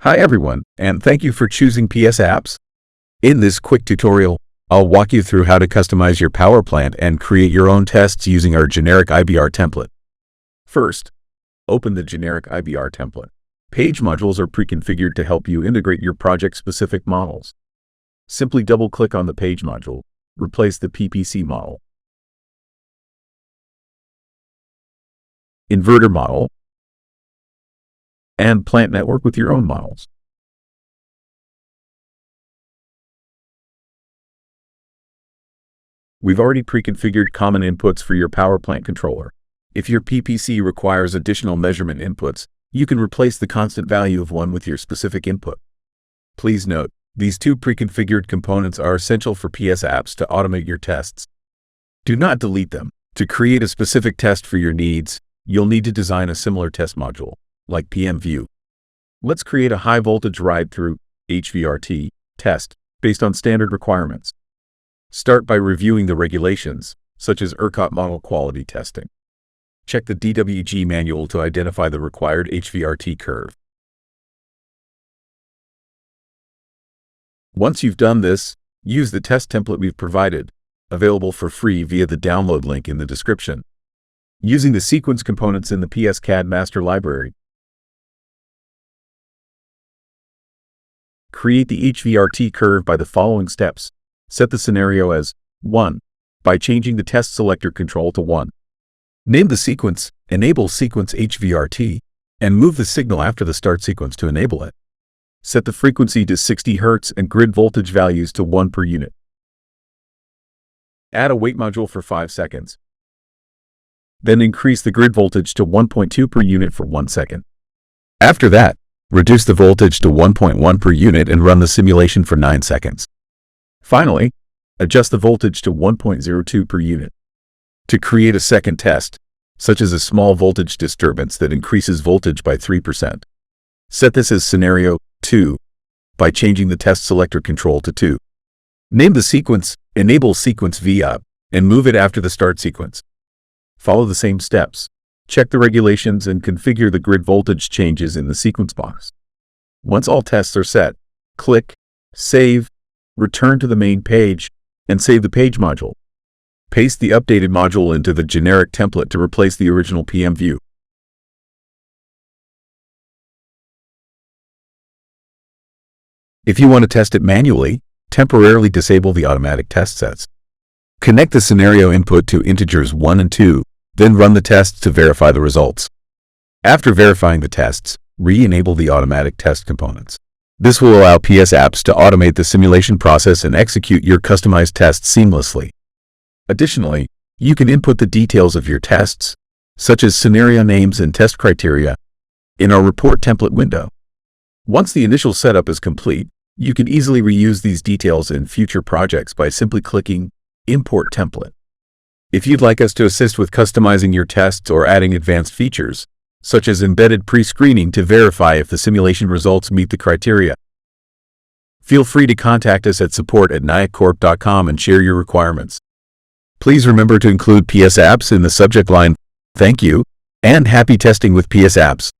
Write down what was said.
Hi everyone, and thank you for choosing PSAPPS. In this quick tutorial, I'll walk you through how to customize your power plant and create your own tests using our generic IBR template. First, open the generic IBR template. Page modules are pre-configured to help you integrate your project-specific models. Simply double-click on the page module, replace the PPC model, inverter model, and plant network with your own models. We've already pre-configured common inputs for your power plant controller. If your PPC requires additional measurement inputs, you can replace the constant value of one with your specific input. Please note, these two pre-configured components are essential for PSAPPS to automate your tests. Do not delete them. To create a specific test for your needs, you'll need to design a similar test module, like PMView. Let's create a high-voltage ride-through HVRT test based on standard requirements. Start by reviewing the regulations, such as ERCOT model quality testing. Check the DWG manual to identify the required HVRT curve. Once you've done this, use the test template we've provided, available for free via the download link in the description. Using the sequence components in the PSCAD master library, create the HVRT curve by the following steps. Set the scenario as 1 by changing the test selector control to 1. Name the sequence, enable sequence HVRT, and move the signal after the start sequence to enable it. Set the frequency to 60 Hz and grid voltage values to 1 per unit. Add a wait module for 5 seconds. Then increase the grid voltage to 1.2 per unit for 1 second. After that, reduce the voltage to 1.1 per unit and run the simulation for 9 seconds. Finally, adjust the voltage to 1.02 per unit. To create a second test, such as a small voltage disturbance that increases voltage by 3%, set this as scenario 2 by changing the test selector control to 2. Name the sequence, enable sequence VUP, and move it after the start sequence. Follow the same steps. Check the regulations and configure the grid voltage changes in the sequence box. Once all tests are set, click Save, return to the main page, and save the page module. Paste the updated module into the generic template to replace the original PMView. If you want to test it manually, temporarily disable the automatic test sets. Connect the scenario input to integers 1 and 2, then run the tests to verify the results. After verifying the tests, re-enable the automatic test components. This will allow PSAPPS to automate the simulation process and execute your customized tests seamlessly. Additionally, you can input the details of your tests, such as scenario names and test criteria, in our report template window. Once the initial setup is complete, you can easily reuse these details in future projects by simply clicking Import Template. If you'd like us to assist with customizing your tests or adding advanced features, such as embedded pre-screening to verify if the simulation results meet the criteria, feel free to contact us at support@niacorp.com and share your requirements. Please remember to include PSAPPS in the subject line. Thank you, and happy testing with PSAPPS.